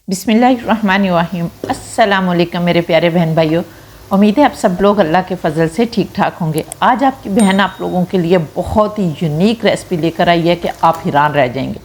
बिस्मिल्लाहिर्रहमानिर्रहीम। अस्सलाम वालेकुम मेरे प्यारे बहन भाइयों, उम्मीद है आप सब लोग अल्लाह के फ़ज़ल से ठीक ठाक होंगे। आज आपकी बहन आप लोगों के लिए बहुत ही यूनिक रेसिपी लेकर आई है कि आप हैरान रह जाएंगे।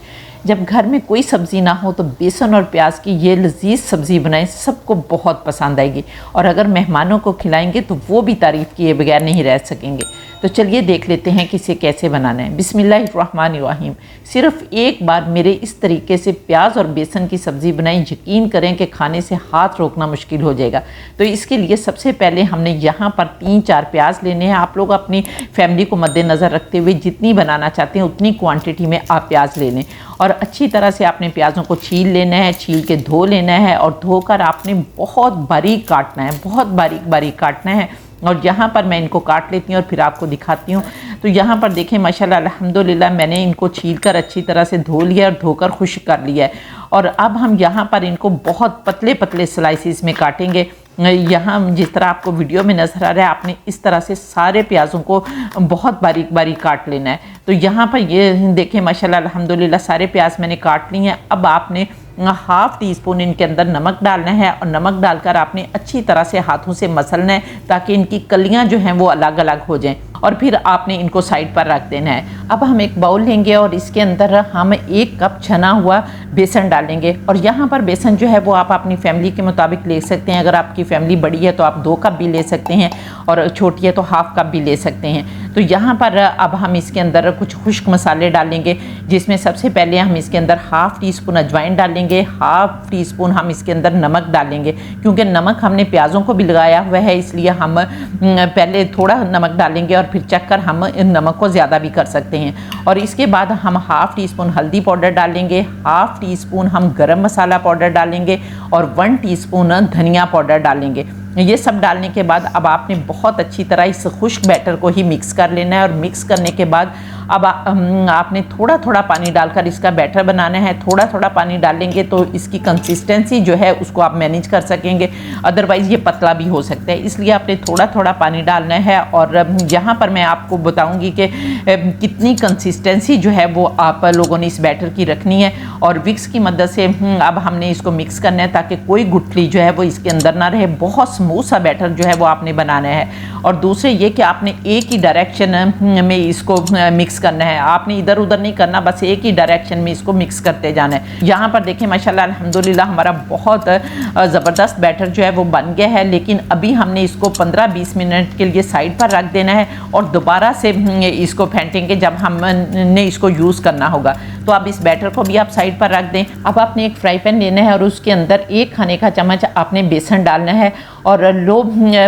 जब घर में कोई सब्ज़ी ना हो तो बेसन और प्याज की ये लजीज सब्ज़ी बनाएं, सबको बहुत पसंद आएगी और अगर मेहमानों को खिलाएंगे तो वो भी तारीफ़ किए बगैर नहीं रह सकेंगे। तो चलिए देख लेते हैं कि इसे कैसे बनाना है। बिस्मिल्लाहिर्रहमानिर्रहीम। सिर्फ एक बार मेरे इस तरीके से प्याज और बेसन की सब्ज़ी बनाई, यकीन करें कि खाने से हाथ रोकना मुश्किल हो जाएगा। तो इसके लिए सबसे पहले हमने यहाँ पर 3-4 प्याज लेने हैं। आप लोग अपनी फैमिली को मद्देनज़र रखते हुए जितनी बनाना चाहते हैं उतनी क्वांटिटी में आप प्याज ले लें और अच्छी तरह से आपने प्याज़ों को छील लेना है, छील के धो लेना है और धोकर आपने बहुत बारीक काटना है, बहुत बारीक बारीक काटना है। और यहाँ पर मैं इनको काट लेती हूँ और फिर आपको दिखाती हूँ। तो यहाँ पर देखें माशाल्लाह अल्हम्दुलिल्लाह मैंने इनको छीलकर अच्छी तरह से धो लिया और धोकर खुश्क कर लिया है। और अब हम यहाँ पर इनको बहुत पतले पतले स्लाइसिस में काटेंगे। यहाँ जिस तरह आपको वीडियो में नज़र आ रहा है, आपने इस तरह से सारे प्याज़ों को बहुत बारीक बारीक काट लेना है। तो यहाँ पर ये देखें माशाल्लाह अल्हम्दुलिल्लाह सारे प्याज मैंने काट लिए हैं। अब आपने हाफ़ टी स्पून इनके अंदर नमक डालना है और नमक डालकर आपने अच्छी तरह से हाथों से मसलना है ताकि इनकी कलियां जो हैं वो अलग अलग हो जाएं और फिर आपने इनको साइड पर रख देना है। अब हम एक बाउल लेंगे और इसके अंदर हम 1 कप छना हुआ बेसन डालेंगे और यहाँ पर बेसन जो है वो आप अपनी फैमिली के मुताबिक ले सकते हैं। अगर आपकी फैमिली बड़ी है तो आप 2 कप भी ले सकते हैं और छोटी है तो हाफ़ कप भी ले सकते हैं। तो यहाँ पर अब हम इसके अंदर कुछ खुश्क मसाले डालेंगे, जिसमें सबसे पहले हम इसके अंदर हाफ़ टी स्पून अजवाइन डालेंगे, हाफ़ टी स्पून हम इसके अंदर नमक डालेंगे। क्योंकि नमक हमने प्याज़ों को भी लगाया हुआ है इसलिए हम पहले थोड़ा नमक डालेंगे और फिर चख कर हम नमक को ज़्यादा भी कर सकते हैं। और इसके बाद हम हाफ़ टी स्पून हल्दी पाउडर डालेंगे, हाफ़ टी स्पून हम गरम मसाला पाउडर डालेंगे और 1 टीस्पून धनिया पाउडर डालेंगे। ये सब डालने के बाद अब आपने बहुत अच्छी तरह इस खुश्क बैटर को ही मिक्स कर लेना है और मिक्स करने के बाद अब आपने थोड़ा थोड़ा पानी डालकर इसका बैटर बनाना है। थोड़ा थोड़ा पानी डालेंगे तो इसकी कंसिस्टेंसी जो है उसको आप मैनेज कर सकेंगे, अदरवाइज़ ये पतला भी हो सकता है, इसलिए आपने थोड़ा थोड़ा पानी डालना है। और यहाँ पर मैं आपको बताऊँगी कि कितनी कंसिस्टेंसी जो है वो आप लोगों ने इस बैटर की रखनी है और विक्स की मदद से अब हमने इसको मिक्स करना है ताकि कोई गुठली जो है वो इसके अंदर ना रहे। बहुत स्मूथ सा बैटर जो है वो आपने बनाना है। और दूसरे ये कि आपने एक ही डायरेक्शन में इसको मिक्स करना है, आपने इधर उधर नहीं करना, बस एक ही डायरेक्शन में इसको मिक्स करते जाना है। यहाँ पर देखें माशाल्लाह अल्हम्दुलिल्लाह हमारा बहुत ज़बरदस्त बैटर जो है वो बन गया है। लेकिन अभी हमने इसको 15-20 मिनट के लिए साइड पर रख देना है और दोबारा से इसको फेंटेंगे जब हमने इसको यूज़ करना होगा। तो अब इस बैटर को भी आप साइड पर रख दें। अब आपने एक फ्राई पैन लेना है और उसके अंदर 1 खाने का चम्मच आपने बेसन डालना है और लो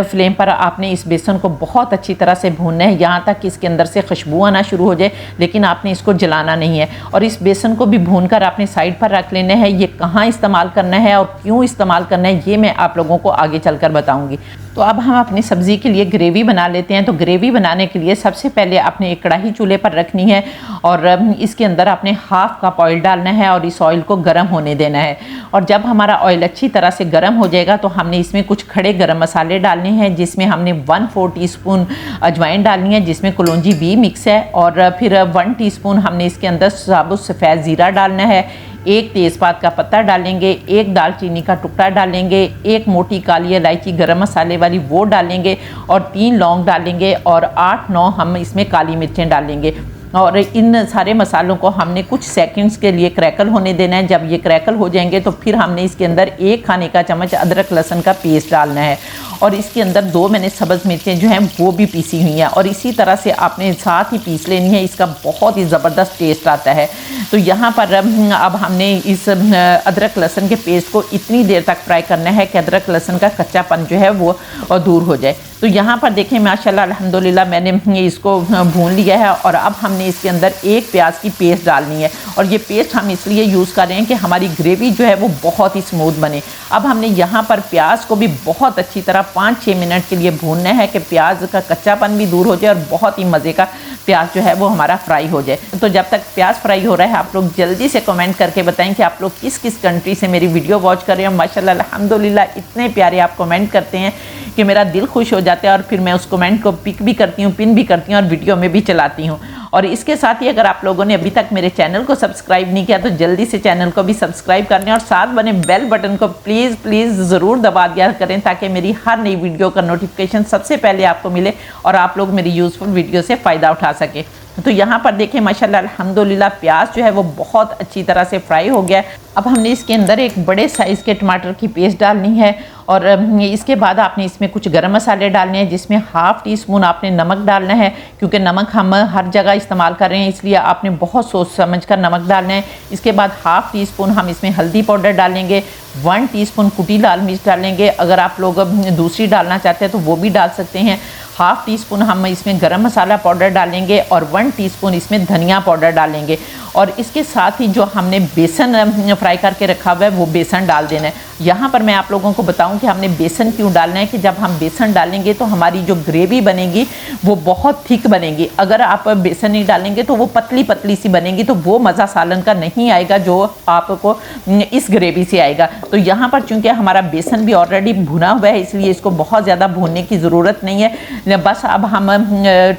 फ्लेम पर आपने इस बेसन को बहुत अच्छी तरह से भूनना है यहाँ तक कि इसके अंदर से खुशबू आना शुरू हो जाए, लेकिन आपने इसको जलाना नहीं है। और इस बेसन को भी भूनकर आपने साइड पर रख लेना है। ये कहाँ इस्तेमाल करना है और क्यों इस्तेमाल करना है ये मैं आप लोगों को आगे चलकर बताऊँगी। तो अब हम अपनी सब्ज़ी के लिए ग्रेवी बना लेते हैं। तो ग्रेवी बनाने के लिए सबसे पहले आपने एक कढ़ाई चूल्हे पर रखनी है और इसके अंदर आपने हाफ़ कप ऑयल डालना है और इस ऑयल को गर्म होने देना है। और जब हमारा ऑयल अच्छी तरह से गर्म हो जाएगा तो हमने इसमें कुछ खड़े गरम मसाले डालने हैं, जिसमें हमने 1/4 टीस्पून अजवाइन डालनी है जिसमें कलौंजी भी मिक्स है और फिर 1 टीस्पून हमने इसके अंदर साबुत सफ़ेद ज़ीरा डालना है, 1 तेज़पात का पत्ता डालेंगे, 1 दालचीनी का टुकड़ा डालेंगे, 1 मोटी काली इलायची गरम मसाले वाली वो डालेंगे और 3 लौंग डालेंगे और 8-9 हम इसमें काली मिर्चें डालेंगे। और इन सारे मसालों को हमने कुछ सेकंड्स के लिए क्रैकल होने देना है। जब ये क्रैकल हो जाएंगे तो फिर हमने इसके अंदर 1 खाने का चम्मच अदरक लहसुन का पेस्ट डालना है और इसके अंदर 2 मैंने सब्ज़ मिर्चें जो हैं वो भी पीसी हुई हैं और इसी तरह से आपने साथ ही पीस लेनी है। इसका बहुत ही ज़बरदस्त टेस्ट आता है। तो यहाँ पर अब हमने इस अदरक लहसुन के पेस्ट को इतनी देर तक फ्राई करना है कि अदरक लहसुन का कच्चापन जो है वो दूर हो जाए। तो यहाँ पर देखें माशाल्लाह अल्हम्दुलिल्लाह मैंने इसको भून लिया है और अब हमने इसके अंदर 1 प्याज की पेस्ट डालनी है और ये पेस्ट हम इसलिए यूज़ कर रहे हैं कि हमारी ग्रेवी जो है वो बहुत ही स्मूथ बने। अब हमने यहाँ पर प्याज को भी बहुत अच्छी तरह 5-6 मिनट के लिए भूनना है कि प्याज का कच्चापन भी दूर हो जाए और बहुत ही मज़े का प्याज जो है वो हमारा फ्राई हो जाए। तो जब तक प्याज फ्राई हो रहा है आप लोग जल्दी से कमेंट करके बताएं कि आप लोग किस किस कंट्री से मेरी वीडियो वॉच कर रहे हैं। माशाल्लाह अल्हम्दुलिल्लाह इतने प्यारे आप कमेंट करते हैं कि मेरा दिल खुश हो जाता है और फिर मैं उस कमेंट को पिक भी करती हूँ, पिन भी करती हूँ और वीडियो में भी चलाती हूँ। और इसके साथ ही अगर आप लोगों ने अभी तक मेरे चैनल को सब्सक्राइब नहीं किया तो जल्दी से चैनल को भी सब्सक्राइब करने और साथ बने बेल बटन को प्लीज़ ज़रूर दबा दिया करें ताकि मेरी हर नई वीडियो का नोटिफिकेशन सबसे पहले आपको मिले और आप लोग मेरी यूज़फुल वीडियो से फ़ायदा उठा सकें। तो यहाँ पर देखें माशाल्लाह अल्हम्दुलिल्लाह प्याज जो है वो बहुत अच्छी तरह से फ्राई हो गया है। अब हमने इसके अंदर एक बड़े साइज़ के टमाटर की पेस्ट डालनी है और इसके बाद आपने इसमें कुछ गरम मसाले डालने हैं जिसमें हाफ़ टी स्पून आपने नमक डालना है, क्योंकि नमक हम हर जगह इस्तेमाल कर रहे हैं इसलिए आपने बहुत सोच समझ कर नमक डालना है। इसके बाद हाफ़ टी स्पून हम इसमें हल्दी पाउडर डालेंगे, 1 टीस्पून कुटी लाल मिर्च डालेंगे, अगर आप लोग दूसरी डालना चाहते हैं तो वो भी डाल सकते हैं। हाफ़ टी स्पून हम इसमें गरम मसाला पाउडर डालेंगे और 1 टीस्पून इसमें धनिया पाउडर डालेंगे और इसके साथ ही जो हमने बेसन फ्राई करके रखा हुआ है वो बेसन डाल देना है। यहाँ पर मैं आप लोगों को बताऊं कि हमने बेसन क्यों डालना है कि जब हम बेसन डालेंगे तो हमारी जो ग्रेवी बनेगी वो बहुत थिक बनेगी। अगर आप बेसन नहीं डालेंगे तो वो पतली पतली सी बनेगी, तो वो मज़ा सालन का नहीं आएगा जो आपको इस ग्रेवी से आएगा। तो यहाँ पर चूँकि हमारा बेसन भी ऑलरेडी भुना हुआ है इसलिए इसको बहुत ज़्यादा भूनने की ज़रूरत नहीं है। बस अब हम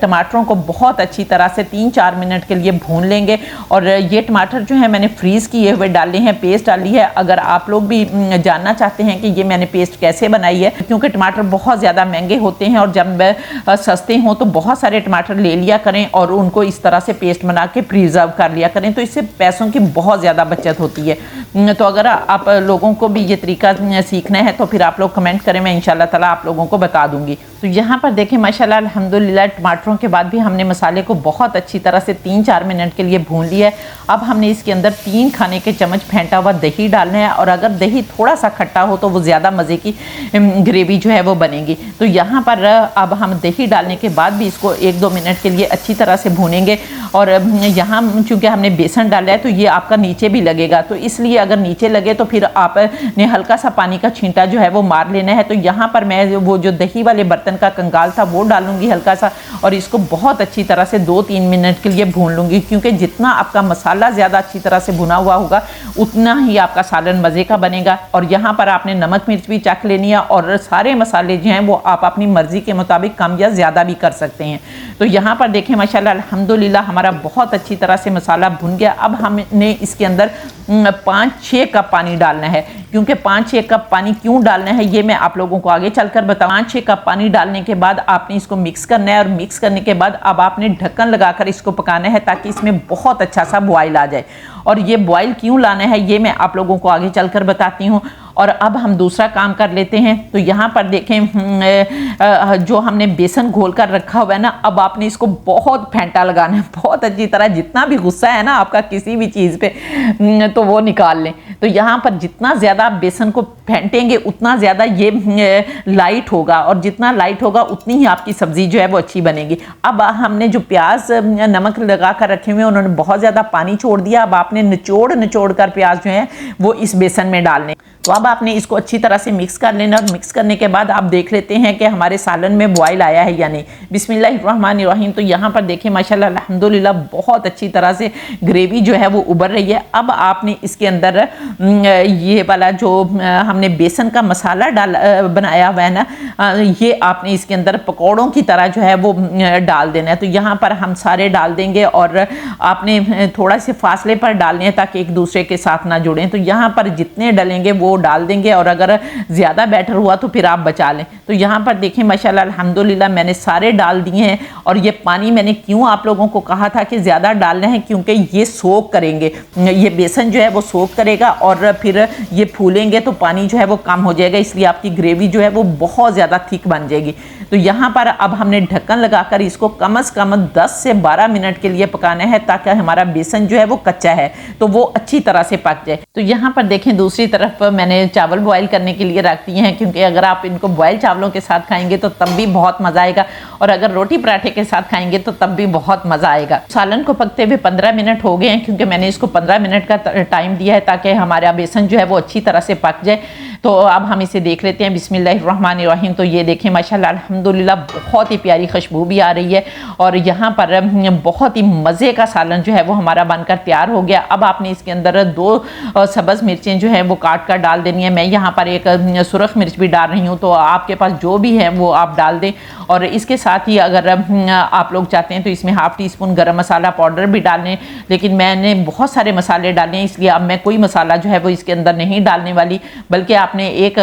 टमाटरों को बहुत अच्छी तरह से 3-4 मिनट के लिए भून लेंगे और ये टमाटर जो है मैंने फ्रीज़ किए हुए डाले हैं, पेस्ट डाली है। अगर आप लोग भी जानना चाहते हैं कि ये मैंने पेस्ट कैसे बनाई है, क्योंकि टमाटर बहुत ज़्यादा महंगे होते हैं और जब सस्ते हों तो बहुत सारे टमाटर ले लिया करें और उनको इस तरह से पेस्ट बना के प्रिजर्व कर लिया करें, तो इससे पैसों की बहुत ज़्यादा बचत होती है। तो अगर आप लोगों को भी ये तरीका सीखना है तो फिर आप लोग कमेंट करें, मैं इंशाल्लाह ताला आप लोगों को बता दूंगी। तो यहाँ पर देखें माशाल्लाह अल्हम्दुलिल्लाह टमाटरों के बाद भी हमने मसाले को बहुत अच्छी तरह से 3-4 मिनट के लिए भून लिया है। अब हमने इसके अंदर 3 खाने के चम्मच फेंटा हुआ दही डालना है और अगर दही थोड़ा सा खट्टा हो तो वो ज़्यादा मज़े की ग्रेवी जो है वो बनेगी। तो यहाँ पर अब हम दही डालने के बाद भी इसको 1-2 मिनट के लिए अच्छी तरह से भूनेंगे और यहाँ चूँकि हमने बेसन डाला है तो ये आपका नीचे भी लगेगा, तो इसलिए अगर नीचे लगे तो फिर आपने हल्का सा पानी का छींटा जो है वो मार लेना है। तो यहाँ पर मैं वो जो दही वाले बर्तन का कंगाल था वो डालूंगी हल्का सा और इसको बहुत अच्छी तरह से 2-3 मिनट के लिए भून लूँगी, क्योंकि जितना आपका मसाला ज़्यादा अच्छी तरह से भुना हुआ होगा उतना ही आपका सालन मज़े का बनेगा। और यहाँ पर आपने नमक मिर्च भी चख लेनी है और सारे मसाले जो हैं वो आप अपनी मर्ज़ी के मुताबिक कम या ज़्यादा भी कर सकते हैं। तो यहाँ पर देखें माशाल्लाह अल्हम्दुलिल्लाह हमारा बहुत अच्छी तरह से मसाला भुन गया। अब हमने इसके अंदर 5-6 कप पानी डालना है, क्योंकि 5-6 कप पानी क्यों डालना है ये मैं आप लोगों को आगे चलकर बताऊँ। 5-6 कप पानी डालने के बाद आपने इसको मिक्स करना है और मिक्स करने के बाद अब आपने ढक्कन लगाकर इसको पकाना है ताकि इसमें बहुत अच्छा सा बॉयल आ जाए। और ये बॉयल क्यों लाना है ये मैं आप लोगों को आगे चलकर बताती हूँ। और अब हम दूसरा काम कर लेते हैं। तो यहाँ पर देखें जो हमने बेसन घोल कर रखा हुआ है ना, अब आपने इसको बहुत फेंटा लगाना है, बहुत अच्छी तरह। जितना भी गुस्सा है ना आपका किसी भी चीज़ पे तो वो निकाल लें। तो यहाँ पर जितना ज़्यादा आप बेसन को फेंटेंगे उतना ज़्यादा ये लाइट होगा और जितना लाइट होगा उतनी ही आपकी सब्ज़ी जो है वो अच्छी बनेगी। अब हमने जो प्याज नमक लगा कर रखे हुए हैं उन्होंने बहुत ज़्यादा पानी छोड़ दिया। अब आपने निचोड़ कर प्याज जो है वो इस बेसन में डालने। तो अब आपने इसको अच्छी तरह से मिक्स कर लेना और मिक्स करने के बाद आप देख लेते हैं कि हमारे सालन में बॉयल आया है या नहीं। बिस्मिल्लाहिर्रहमानिर्रहीम। तो यहाँ पर देखें माशाल्लाह अल्हम्दुलिल्लाह बहुत अच्छी तरह से ग्रेवी जो है वो उबर रही है। अब आपने इसके अंदर ये वाला जो हमने बेसन का मसाला बनाया हुआ है ना, ये आपने इसके अंदर पकौड़ों की तरह जो है वो डाल देना है। तो यहाँ पर हम सारे डाल देंगे और आपने थोड़ा से फासले पर डालने हैं ताकि एक दूसरे के साथ ना जुड़ें। तो यहाँ पर जितने डलेंगे वो डाल देंगे और अगर ज़्यादा बैटर हुआ तो फिर आप बचा लें। तो यहाँ पर देखें माशाल्लाह अल्हम्दुलिल्लाह मैंने सारे डाल दिए हैं। और ये पानी मैंने क्यों आप लोगों को कहा था कि ज़्यादा डालना है, क्योंकि ये सोक करेंगे, ये बेसन जो है वो सोक करेगा और फिर ये फूलेंगे तो पानी जो है वो कम हो जाएगा, इसलिए आपकी ग्रेवी जो है वो बहुत ज़्यादा थिक बन जाएगी। तो यहाँ पर अब हमने ढक्कन लगाकर इसको कम से कम 10 से 12 मिनट के लिए पकाना है ताकि हमारा बेसन जो है वो कच्चा है तो वो अच्छी तरह से पक जाए। तो यहाँ पर देखें दूसरी तरफ मैंने चावल बॉयल करने के लिए रख दिए हैं, क्योंकि अगर आप इनको बॉयल चावलों के साथ खाएंगे तो तब भी बहुत मज़ा आएगा और अगर रोटी पराठे के साथ खाएंगे तो तब भी बहुत मज़ा आएगा। सालन को पकते हुए 15 मिनट हो गए हैं, क्योंकि मैंने इसको 15 मिनट का टाइम दिया है ताकि हमारा बेसन जो है वो अच्छी तरह से पक जाए। तो अब हम इसे देख लेते हैं। बिस्मिल्लाहिर्रहमानिर्रहीम। तो ये देखें माशाल्लाह अल्हम्दुलिल्लाह बहुत ही प्यारी खुशबू भी आ रही है और यहाँ पर बहुत ही मज़े का सालन जो है वो हमारा बनकर तैयार हो गया। अब आपने इसके अंदर 2 सब्ज़ मिर्चें जो है वो काट कर डाल देनी है। मैं यहाँ पर एक सुरख मिर्च भी डाल रही हूँ, तो आपके पास जो भी है वो आप डाल दें। और इसके साथ ही अगर आप लोग चाहते हैं तो इसमें ½ टीस्पून गरम मसाला पाउडर भी डाल लें, लेकिन मैंने बहुत सारे मसाले डाले हैं इसलिए अब मैं कोई मसाला जो है वो इसके अंदर नहीं डालने वाली, बल्कि आपने एक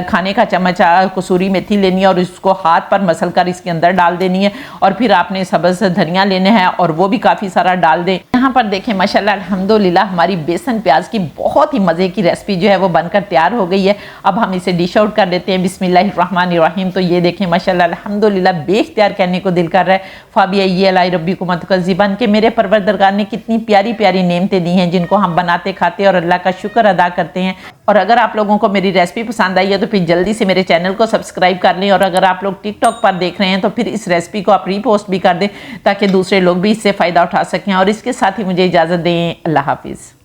खाने का चम्मच कसूरी मेथी लेनी है और इसको हाथ पर मसल कर इसके अंदर डाल देनी है। और फिर आपने सब्ज़ धनिया लेने हैं और वो भी काफ़ी सारा डाल दें। यहाँ पर देखें माशाल्लाह अल्हम्दुलिल्लाह हमारी बेसन प्याज की बहुत ही मज़े की रेसिपी जो है वो बनकर तैयार हो गई है। अब हम इसे डिश आउट कर देते हैं। बिस्मिल्लाहिर्रहमानिर्रहीम। तो ये देखें माशाल्लाह अल्हम्दुलिल्लाह बेख्तियार कहने को दिल कर रहा है फ़ाबिय्यी अला रब्बिकुम तुकज़्ज़िबान के मेरे परवरदिगार ने कितनी प्यारी प्यारी नेमतें दी हैं जिनको हम बनाते खाते और अल्लाह का शुक्र अदा करते हैं। और अगर आप लोगों को मेरी रेसिपी पसंद आई है तो फिर जल्दी से मेरे चैनल को सब्सक्राइब कर लें। और अगर आप लोग टिकटॉक पर देख रहे हैं तो फिर इस रेसिपी को आप रीपोस्ट भी कर दें ताकि दूसरे लोग भी इससे फ़ायदा उठा सकें। और इसके साथ ही मुझे इजाज़त दें। अल्लाह हाफिज़।